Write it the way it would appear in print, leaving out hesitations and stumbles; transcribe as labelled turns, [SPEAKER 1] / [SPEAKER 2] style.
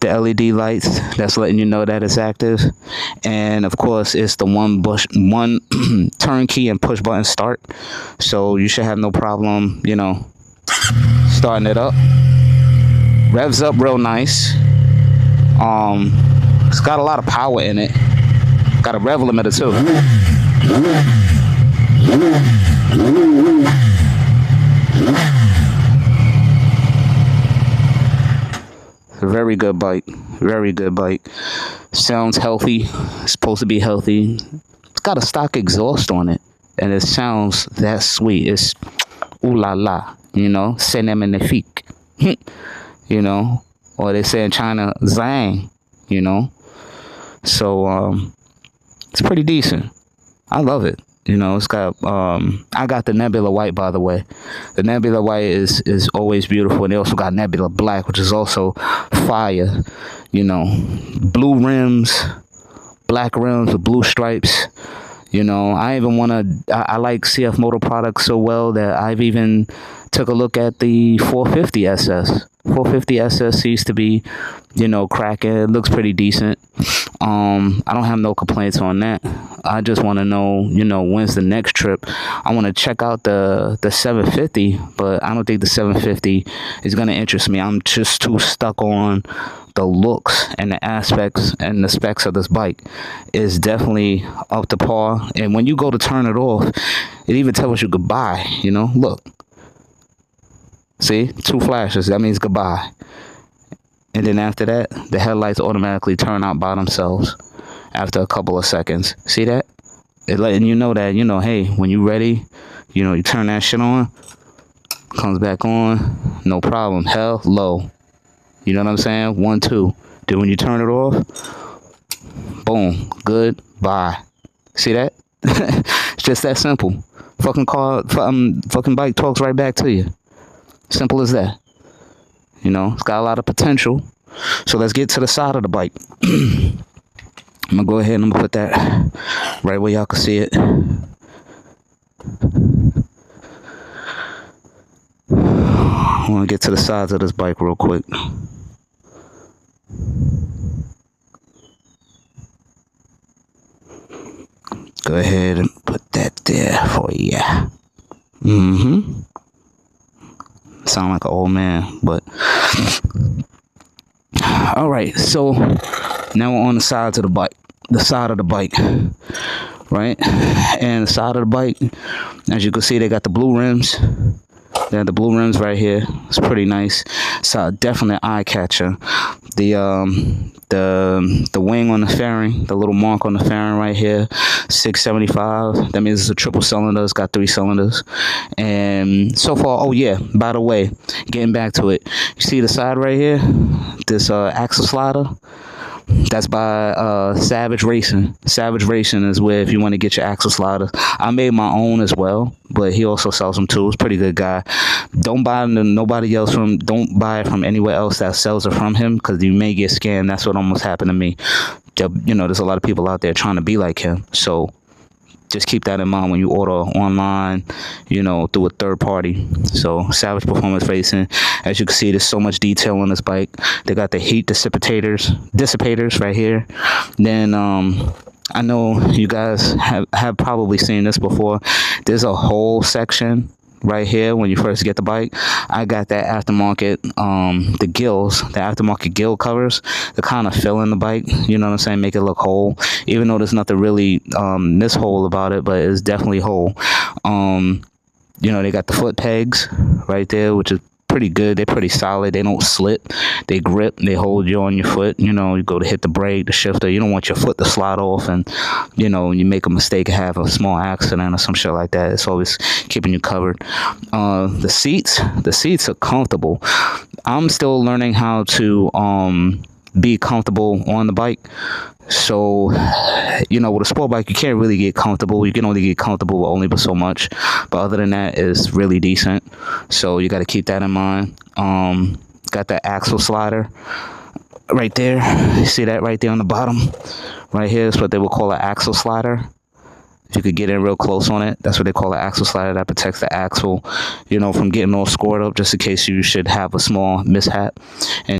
[SPEAKER 1] the LED lights that's letting you know that it's active, and of course it's the one turnkey and push button start, so you should have no problem, you know, starting it up. Revs up real nice. It's got a lot of power in it. Got a rev limiter too. It's a very good bike. Very good bike. Sounds healthy. It's supposed to be healthy. It's got a stock exhaust on it, and it sounds that sweet. It's ooh la la, you know, c'est magnifique, you know, or they say in China, zang, you know. So it's pretty decent. I love it. You know, it's got I got the Nebula White, by the way. The Nebula White is always beautiful, and they also got Nebula Black, which is also fire. You know, blue rims, black rims with blue stripes. You know, I like Cfmoto products so well that I've even took a look at the 450 SS. 450 SS seems to be, you know, cracking. It looks pretty decent. I don't have no complaints on that. I just want to know, you know, when's the next trip. I want to check out the 750, but I don't think the 750 is going to interest me. I'm just too stuck on the looks and the aspects and the specs of this bike. Is definitely up to par. And when you go to turn it off, it even tells you goodbye, you know. Look. See? 2 flashes. That means goodbye. And then after that, the headlights automatically turn out by themselves after a couple of seconds. See that? It's letting you know that, you know, hey, when you're ready, you know, you turn that shit on, comes back on, no problem. Hell, low. You know what I'm saying? 1, 2. Then when you turn it off, boom, good, bye. See that? It's just that simple. Fucking bike talks right back to you. Simple as that. You know, it's got a lot of potential. So let's get to the side of the bike. I'm gonna go ahead and I'm gonna put that right where y'all can see it. I want to get to the sides of this bike real quick. Go ahead and put that there for you. Sound like an old man, but all right. So now we're on the sides of the bike. The side of the bike, right? And the side of the bike, as you can see, they got the blue rims. They have the blue rims right here. It's pretty nice. So definitely an eye catcher. The wing on the fairing, the little mark on the fairing right here, 675. That means it's a triple cylinder. It's got 3 cylinders. And so far, oh yeah, by the way, getting back to it, you see the side right here, this axle slider. That's by Savage Racing. Savage Racing is where if you want to get your axle sliders. I made my own as well, but he also sells them too. He's a pretty good guy. Don't buy it from anywhere else that sells it from him, because you may get scammed. That's what almost happened to me. You know, there's a lot of people out there trying to be like him. So just keep that in mind when you order online, you know, through a third party. So Savage Performance Racing, as you can see, there's so much detail on this bike. They got the heat dissipators right here. Then I know you guys have probably seen this before. There's a whole section right here when you first get the bike. I got that aftermarket, the gills, the aftermarket gill covers to kind of fill in the bike, you know what I'm saying, make it look whole, even though there's nothing really mishole about it, but it's definitely whole. You know, they got the foot pegs right there, which is pretty good. They're pretty solid. They don't slip. They grip. They hold you on your foot. You know, you go to hit the brake, the shifter. You don't want your foot to slide off, and you know, you make a mistake and have a small accident or some shit like that. It's always keeping you covered. The seats are comfortable. I'm still learning how to be comfortable on the bike. So, you know, with a sport bike, you can't really get comfortable. You can only get comfortable only but so much. But other than that, it's really decent. So you got to keep that in mind. Got that axle slider right there. You see that right there on the bottom? Right here is what they would call an axle slider. If you could get in real close on it, that's what they call an axle slider. That protects the axle, you know, from getting all scored up, just in case you should have a small mishap. And